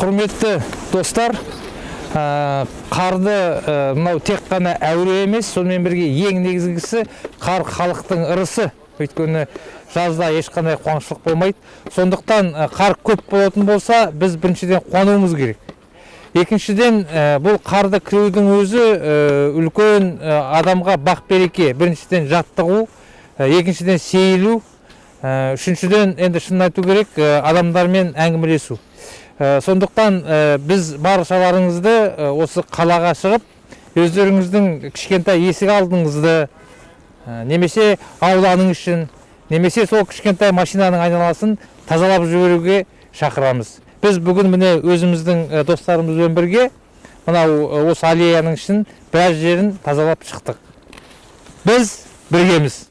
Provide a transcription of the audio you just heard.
Құрметті достар, қарды мынау тек қана әуре емес, сонымен бірге ең негізгісі қар халықтың ырысы. Өйткені жазда ешқандай қуаңшылық болмайды. Сондықтан қар көп болатын болса, біз біріншіден қуануымыз керек. Екіншіден, бұл қарды кірудің өзі үлкен адамға бақ береке. Біріншіден жаттығу, екіншіден сейілу, үшіншіден енді шынын айту керек, адамдармен әңгімелесу. Сондықтан біз баршаларыңызды осы қалаға шығып, өздеріңіздің кішкентай есік алдыңызды, немесе ауланың үшін, немесе сол кішкентай машинаның айналасын тазалап жіберуге шақырамыз. Біз бүгін міне өзіміздің достарымызбен бірге мынау осы аллеяның ішін біраз жерін тазалап шықтық. Біз біргеміз.